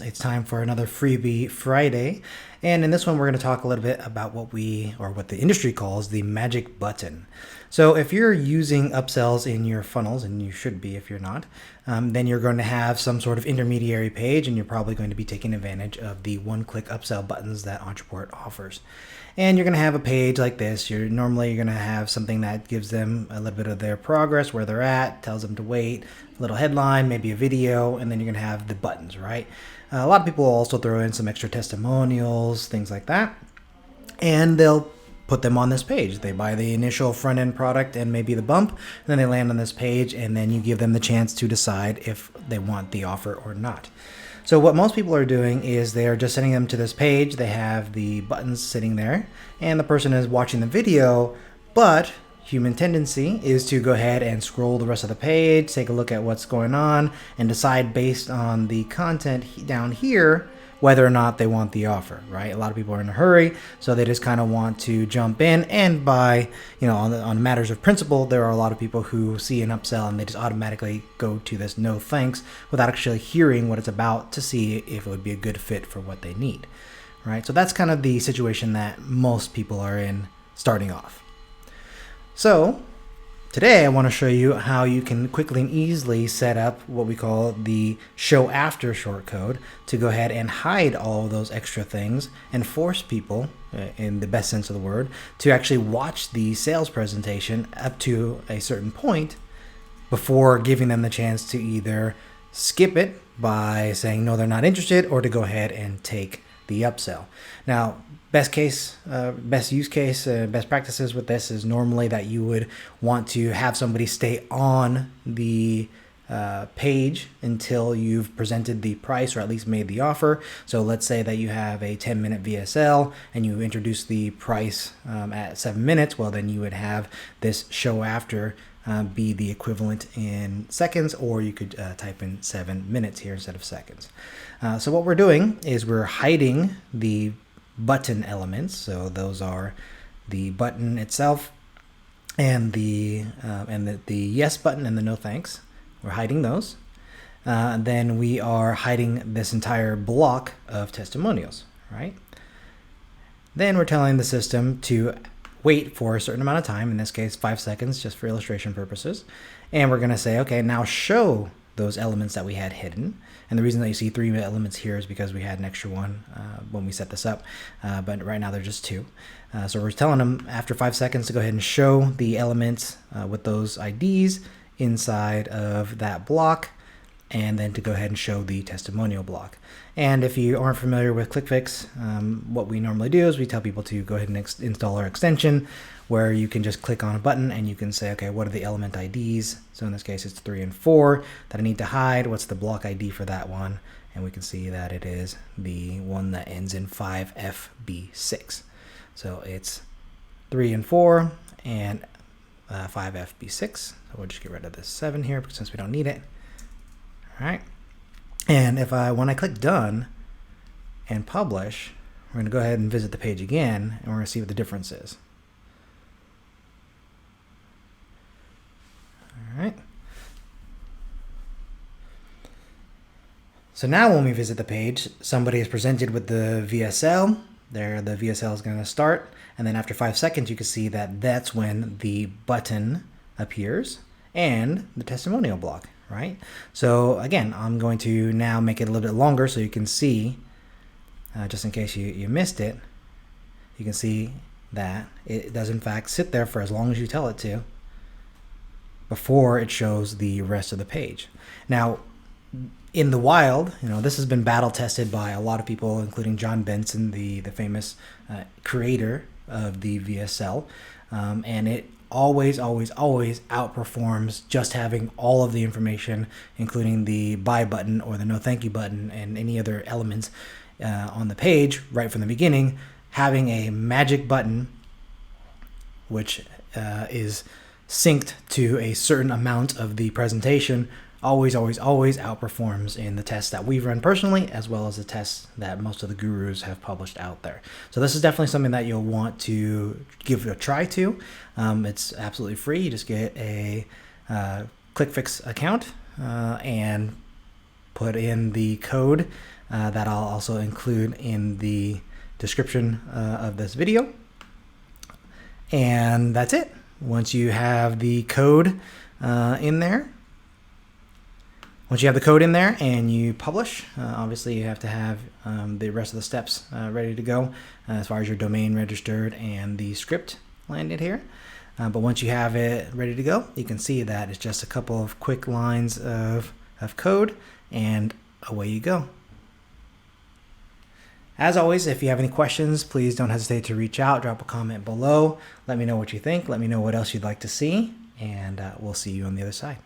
It's time for another Freebie Friday. And in this one, we're going to talk a little bit about what the industry calls the magic button. So if you're using upsells in your funnels, and you should be if you're not, then you're going to have some sort of intermediary page, and you're probably going to be taking advantage of the one-click upsell buttons that Ontraport offers. And you're going to have a page like this. You're going to have something that gives them a little bit of their progress, where they're at, tells them to wait, a little headline, maybe a video, and then you're going to have the buttons, right? A lot of people will also throw in some extra testimonials, things like that, and they'll put them on this page. They buy the initial front-end product and maybe the bump, and then they land on this page, and then you give them the chance to decide if they want the offer or not. So what most people are doing is they are just sending them to this page. They have the buttons sitting there, and the person is watching the video, but human tendency is to go ahead and scroll the rest of the page, take a look at what's going on, and decide based on the content down here whether or not they want the offer, right? A lot of people are in a hurry, so they just kind of want to jump in, and on matters of principle, there are a lot of people who see an upsell and they just automatically go to this no thanks without actually hearing what it's about to see if it would be a good fit for what they need, right? So that's kind of the situation that most people are in starting off. So today I want to show you how you can quickly and easily set up what we call the show after shortcode to go ahead and hide all of those extra things and force people, in the best sense of the word, to actually watch the sales presentation up to a certain point before giving them the chance to either skip it by saying no, they're not interested, or to go ahead and take the upsell. Now, best use case, best practices with this is normally that you would want to have somebody stay on the page until you've presented the price or at least made the offer. So let's say that you have a 10-minute VSL and you introduce the price at 7 minutes. Well, then you would have this show after be the equivalent in seconds, or you could type in 7 minutes here instead of seconds. So what we're doing is we're hiding the button elements. So those are the button itself and the yes button and the no thanks. We're hiding those. Then we are hiding this entire block of testimonials, right? Then we're telling the system to wait for a certain amount of time, in this case 5 seconds, just for illustration purposes. And we're going to say, okay, now show those elements that we had hidden. And the reason that you see 3 elements here is because we had an extra one when we set this up, but right now they're just 2. So we're telling them after 5 seconds to go ahead and show the elements with those IDs inside of that block, and then to go ahead and show the testimonial block. And if you aren't familiar with ClickFix, what we normally do is we tell people to go ahead and install our extension, where you can just click on a button and you can say, okay, what are the element IDs? So in this case, it's 3 and 4 that I need to hide. What's the block ID for that one? And we can see that it is the one that ends in 5FB6. So it's 3 and 4 and 5FB6. So we'll just get rid of this 7 here since we don't need it. All right. And when I click done and publish, we're going to go ahead and visit the page again, and we're going to see what the difference is. All right. So now when we visit the page, somebody is presented with the VSL. There, the VSL is going to start, and then after 5 seconds, you can see that that's when the button appears and the testimonial block, right? So again, I'm going to now make it a little bit longer so you can see, just in case you missed it, you can see that it does in fact sit there for as long as you tell it to before it shows the rest of the page. Now, in the wild, this has been battle tested by a lot of people, including Jon Benson, the famous creator of the VSL, and it always outperforms just having all of the information, including the buy button or the no thank you button and any other elements on the page right from the beginning. Having a magic button, which is synced to a certain amount of the presentation, always outperforms in the tests that we've run personally, as well as the tests that most of the gurus have published out there. So this is definitely something that you'll want to give a try to. It's absolutely free. You just get a ClickFix account and put in the code that I'll also include in the description of this video. And that's it. Once you have the code in there, and you publish, obviously you have to have the rest of the steps ready to go as far as your domain registered and the script landed here. But once you have it ready to go, you can see that it's just a couple of quick lines of code, and away you go. As always, if you have any questions, please don't hesitate to reach out, drop a comment below. Let me know what you think. Let me know what else you'd like to see, and we'll see you on the other side.